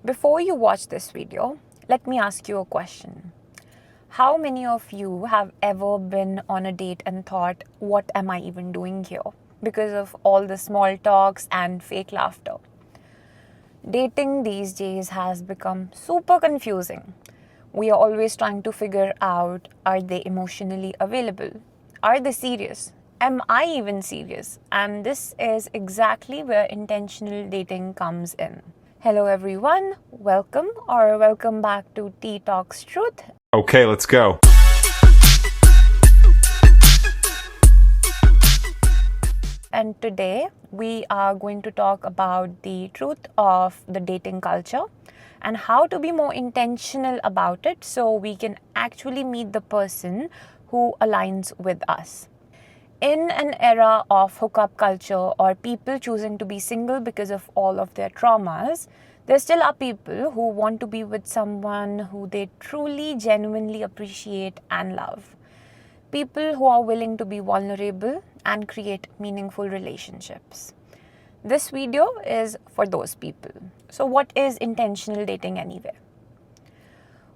Before you watch this video, let me ask you a question. How many of you have ever been on a date and thought, what am I even doing here? Because of all the small talks and fake laughter. Dating these days has become super confusing. We are always trying to figure out, are they emotionally available? Are they serious? Am I even serious? And this is exactly where intentional dating comes in. Hello everyone, welcome back to Tea Talks Truth. Okay, let's go. And today we are going to talk about the truth of the dating culture and how to be more intentional about it so we can actually meet the person who aligns with us. In an era of hookup culture or people choosing to be single because of all of their traumas, there still are people who want to be with someone who they truly, genuinely appreciate and love. People who are willing to be vulnerable and create meaningful relationships. This video is for those people. So, what is intentional dating anyway?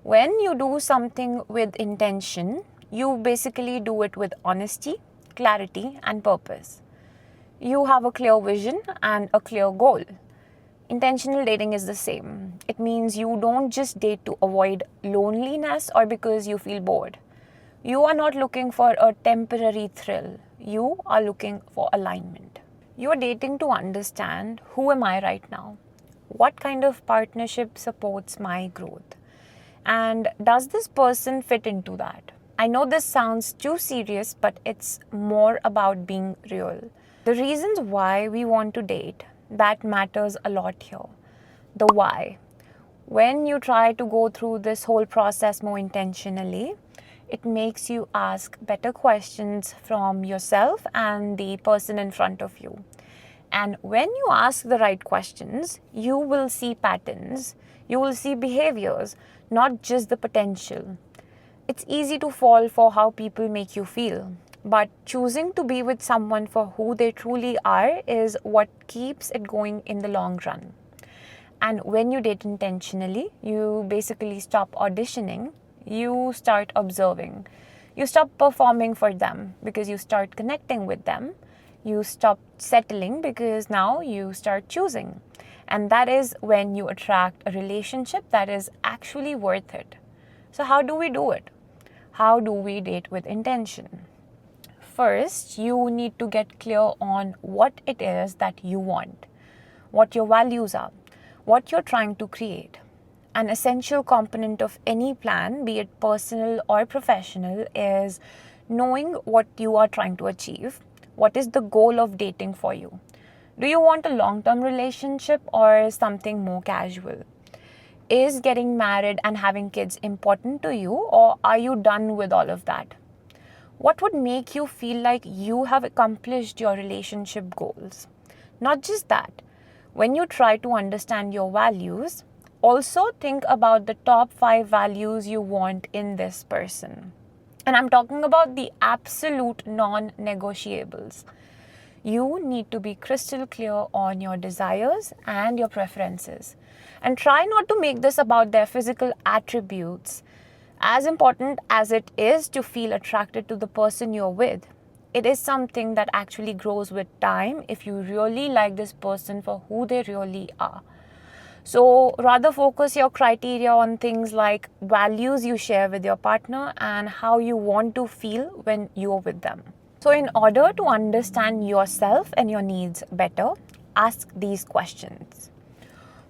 When you do something with intention, you basically do it with honesty, clarity, and purpose. You have a clear vision and a clear goal. Intentional dating is the same. It means you don't just date to avoid loneliness or because you feel bored. You are not looking for a temporary thrill. You are looking for alignment. You are dating to understand, who am I right now? What kind of partnership supports my growth? And does this person fit into that? I know this sounds too serious, but it's more about being real. The reasons why we want to date, that matters a lot here. The why. When you try to go through this whole process more intentionally, it makes you ask better questions from yourself and the person in front of you. And when you ask the right questions, you will see patterns, you will see behaviors, not just the potential. It's easy to fall for how people make you feel, but choosing to be with someone for who they truly are is what keeps it going in the long run. And when you date intentionally, you basically stop auditioning. You start observing. You stop performing for them because you start connecting with them. You stop settling because now you start choosing. And that is when you attract a relationship that is actually worth it. So how do we do it? How do we date with intention? First, you need to get clear on what it is that you want, what your values are, what you're trying to create. An essential component of any plan, be it personal or professional, is knowing what you are trying to achieve. What is the goal of dating for you? Do you want a long-term relationship or something more casual? Is getting married and having kids important to you, or are you done with all of that? What would make you feel like you have accomplished your relationship goals? Not just that. When you try to understand your values, also think about the top 5 values you want in this person. And I'm talking about the absolute non-negotiables. You need to be crystal clear on your desires and your preferences. And try not to make this about their physical attributes. As important as it is to feel attracted to the person you're with, it is something that actually grows with time if you really like this person for who they really are. So rather focus your criteria on things like values you share with your partner and how you want to feel when you're with them. So in order to understand yourself and your needs better, ask these questions.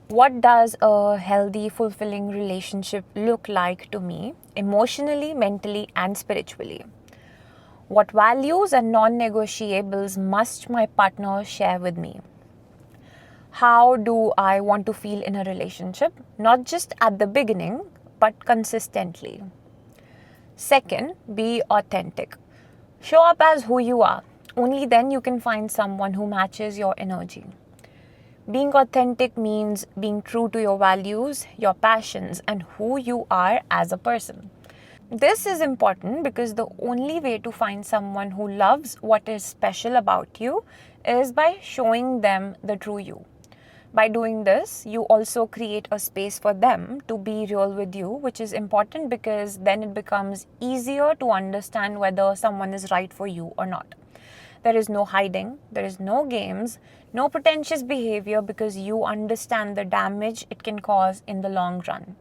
What does a healthy, fulfilling relationship look like to me, emotionally, mentally, and spiritually? What values and non-negotiables must my partner share with me? How do I want to feel in a relationship, not just at the beginning, but consistently? Second, be authentic. Show up as who you are. Only then you can find someone who matches your energy. Being authentic means being true to your values, your passions, and who you are as a person. This is important because the only way to find someone who loves what is special about you is by showing them the true you. By doing this, you also create a space for them to be real with you, which is important because then it becomes easier to understand whether someone is right for you or not. There is no hiding, there is no games, no pretentious behavior because you understand the damage it can cause in the long run.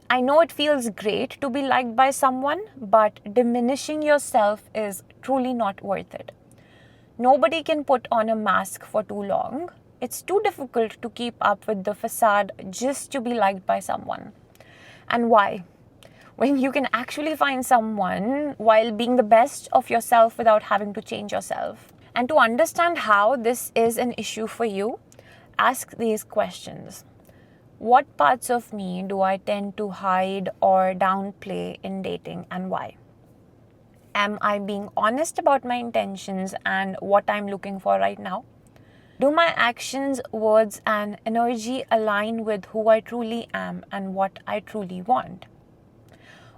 I know it feels great to be liked by someone, but diminishing yourself is truly not worth it. Nobody can put on a mask for too long. It's too difficult to keep up with the facade just to be liked by someone. And why? When you can actually find someone while being the best of yourself without having to change yourself. And to understand how this is an issue for you, ask these questions. What parts of me do I tend to hide or downplay in dating, and why? Am I being honest about my intentions and what I'm looking for right now? Do my actions, words, and energy align with who I truly am and what I truly want?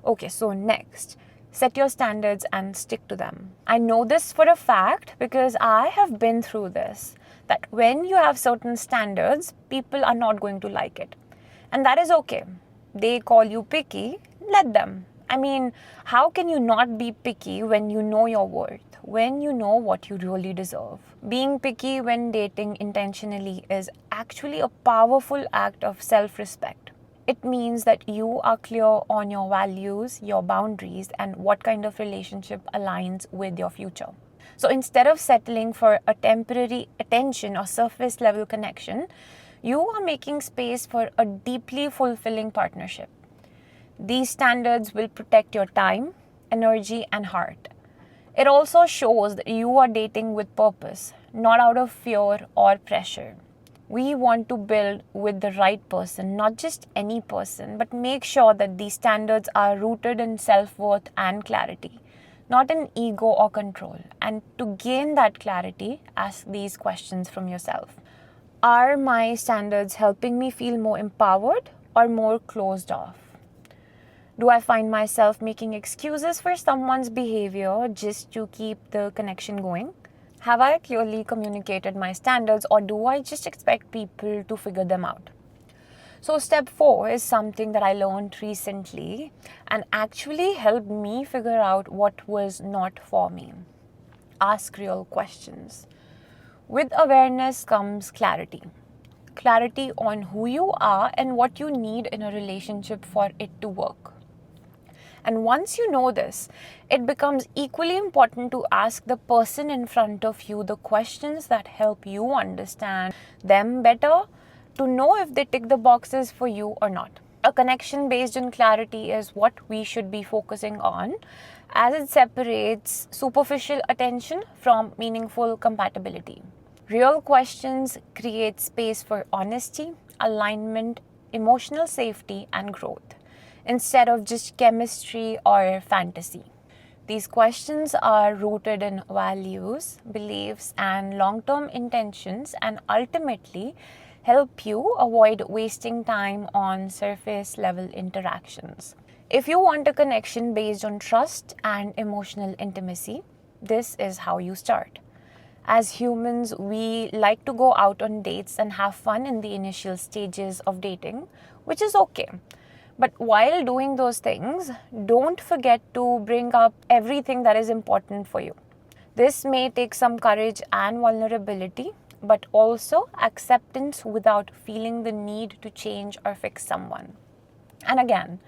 Okay, so next, set your standards and stick to them. I know this for a fact because I have been through this, that when you have certain standards, people are not going to like it. And that is okay. They call you picky, let them. I mean, how can you not be picky when you know your worth, when you know what you really deserve? Being picky when dating intentionally is actually a powerful act of self-respect. It means that you are clear on your values, your boundaries, and what kind of relationship aligns with your future. So instead of settling for a temporary attention or surface level connection, you are making space for a deeply fulfilling partnership. These standards will protect your time, energy, and heart. It also shows that you are dating with purpose, not out of fear or pressure. We want to build with the right person, not just any person, but make sure that these standards are rooted in self-worth and clarity, not in ego or control. And to gain that clarity, ask these questions from yourself. Are my standards helping me feel more empowered or more closed off? Do I find myself making excuses for someone's behavior just to keep the connection going? Have I clearly communicated my standards, or do I just expect people to figure them out? So step 4 is something that I learned recently and actually helped me figure out what was not for me. Ask real questions. With awareness comes clarity. Clarity on who you are and what you need in a relationship for it to work. And once you know this, it becomes equally important to ask the person in front of you the questions that help you understand them better, to know if they tick the boxes for you or not. A connection based on clarity is what we should be focusing on, as it separates superficial attention from meaningful compatibility. Real questions create space for honesty, alignment, emotional safety, and growth, instead of just chemistry or fantasy. These questions are rooted in values, beliefs, and long-term intentions, and ultimately help you avoid wasting time on surface-level interactions. If you want a connection based on trust and emotional intimacy, this is how you start. As humans, we like to go out on dates and have fun in the initial stages of dating, which is okay. But while doing those things, don't forget to bring up everything that is important for you. This may take some courage and vulnerability, but also acceptance without feeling the need to change or fix someone. And again,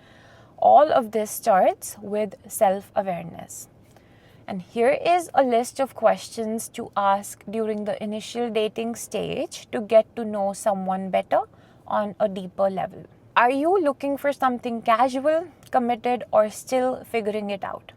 all of this starts with self-awareness. And here is a list of questions to ask during the initial dating stage to get to know someone better on a deeper level. Are you looking for something casual, committed, or still figuring it out?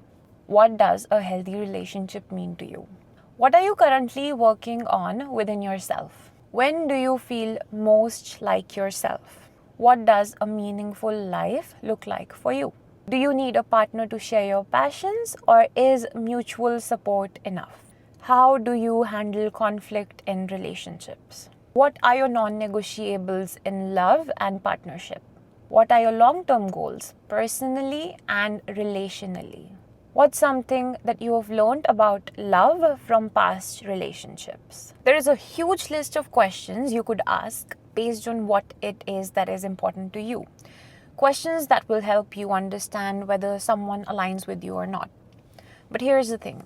What does a healthy relationship mean to you? What are you currently working on within yourself? When do you feel most like yourself? What does a meaningful life look like for you? Do you need a partner to share your passions, or is mutual support enough? How do you handle conflict in relationships? What are your non-negotiables in love and partnership? What are your long-term goals, personally and relationally? What's something that you have learned about love from past relationships? There is a huge list of questions you could ask based on what it is that is important to you. Questions that will help you understand whether someone aligns with you or not. But here's the thing.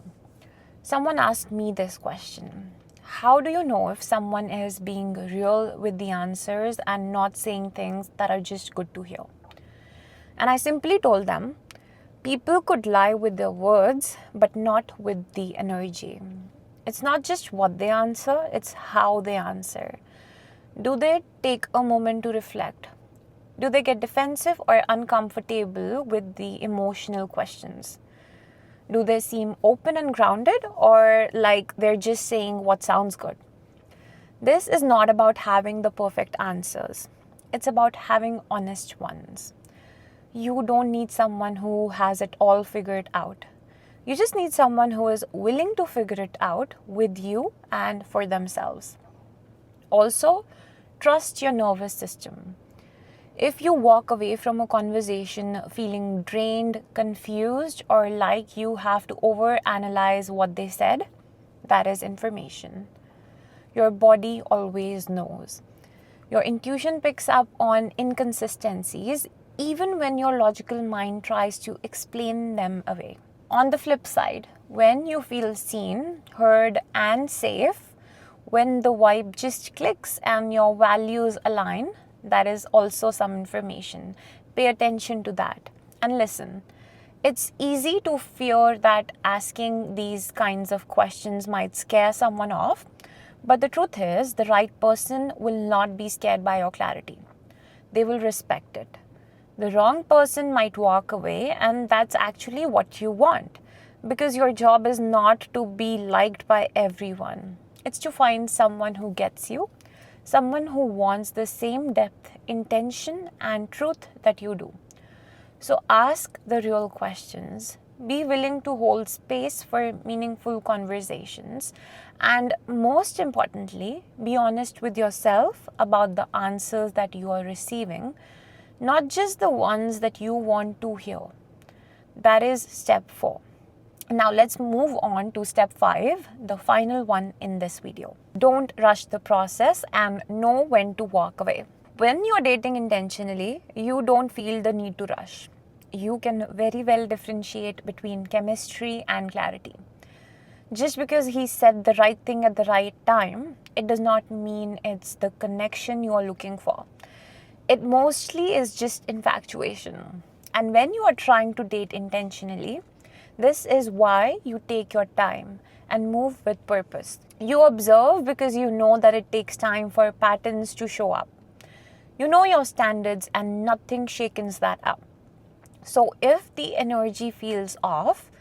Someone asked me this question. How do you know if someone is being real with the answers and not saying things that are just good to hear? And I simply told them, people could lie with their words, but not with the energy. It's not just what they answer, it's how they answer. Do they take a moment to reflect? Do they get defensive or uncomfortable with the emotional questions? Do they seem open and grounded, or like they're just saying what sounds good? This is not about having the perfect answers. It's about having honest ones. You don't need someone who has it all figured out. You just need someone who is willing to figure it out with you and for themselves. Also, trust your nervous system. If you walk away from a conversation feeling drained, confused, or like you have to overanalyze what they said, that is information. Your body always knows. Your intuition picks up on inconsistencies even when your logical mind tries to explain them away. On the flip side, when you feel seen, heard, and safe, when the vibe just clicks and your values align, that is also some information. Pay attention to that and listen. It's easy to fear that asking these kinds of questions might scare someone off, but the truth is, the right person will not be scared by your clarity. They will respect it. The wrong person might walk away, and that's actually what you want, because your job is not to be liked by everyone. It's to find someone who gets you, someone who wants the same depth, intention, and truth that you do. So ask the real questions. Be willing to hold space for meaningful conversations. And most importantly, be honest with yourself about the answers that you are receiving, not just the ones that you want to hear. That is step 4. Now let's move on to step 5, the final one in this video. Don't rush the process and know when to walk away. When you're dating intentionally, you don't feel the need to rush. You can very well differentiate between chemistry and clarity. Just because he said the right thing at the right time, it does not mean it's the connection you are looking for. It mostly is just infatuation. And when you are trying to date intentionally, this is why you take your time and move with purpose. You observe because you know that it takes time for patterns to show up. You know your standards and nothing shakens that up. So if the energy feels off,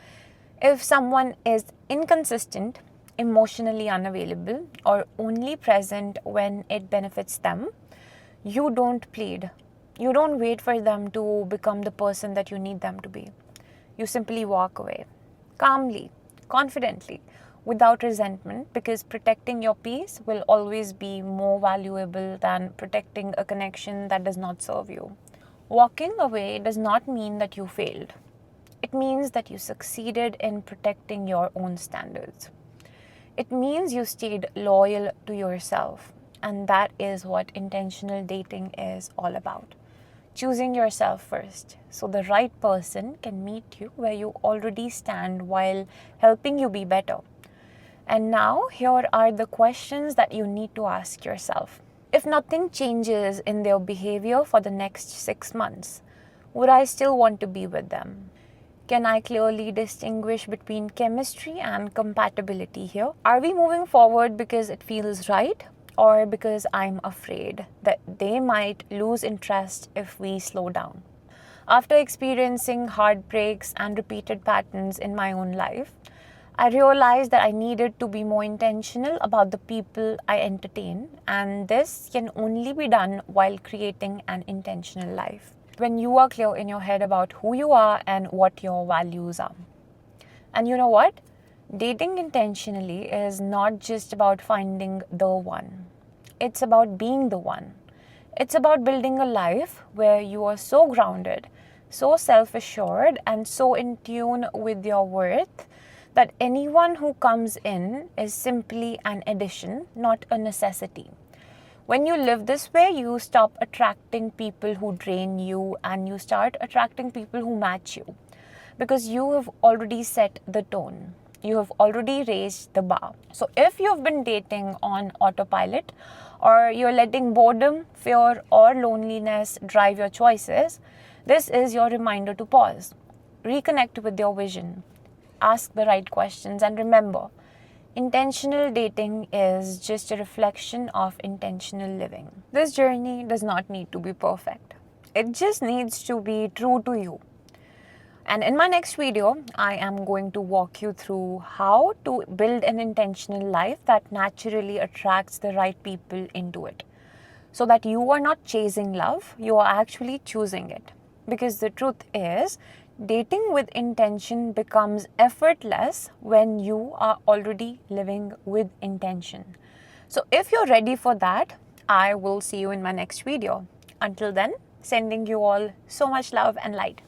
if someone is inconsistent, emotionally unavailable, or only present when it benefits them, you don't plead. You don't wait for them to become the person that you need them to be. You simply walk away, calmly, confidently, without resentment, because protecting your peace will always be more valuable than protecting a connection that does not serve you. Walking away does not mean that you failed. It means that you succeeded in protecting your own standards. It means you stayed loyal to yourself, and that is what intentional dating is all about. Choosing yourself first, so the right person can meet you where you already stand while helping you be better. And now, here are the questions that you need to ask yourself. If nothing changes in their behavior for the next 6 months, would I still want to be with them? Can I clearly distinguish between chemistry and compatibility here? Are we moving forward because it feels right, or because I'm afraid that they might lose interest if we slow down? After experiencing heartbreaks and repeated patterns in my own life, I realized that I needed to be more intentional about the people I entertain, and this can only be done while creating an intentional life. When you are clear in your head about who you are and what your values are. And you know what? Dating intentionally is not just about finding the one. It's about being the one. It's about building a life where you are so grounded so self-assured, and so in tune with your worth that anyone who comes in is simply an addition, not a necessity. When you live this way, you stop attracting people who drain you and you start attracting people who match you, because you have already set the tone. You have already raised the bar. So if you've been dating on autopilot, or you're letting boredom, fear, or loneliness drive your choices, this is your reminder to pause, reconnect with your vision, ask the right questions, and remember, intentional dating is just a reflection of intentional living. This journey does not need to be perfect. It just needs to be true to you. And in my next video, I am going to walk you through how to build an intentional life that naturally attracts the right people into it. So that you are not chasing love, you are actually choosing it. Because the truth is, dating with intention becomes effortless when you are already living with intention. So if you're ready for that, I will see you in my next video. Until then, sending you all so much love and light.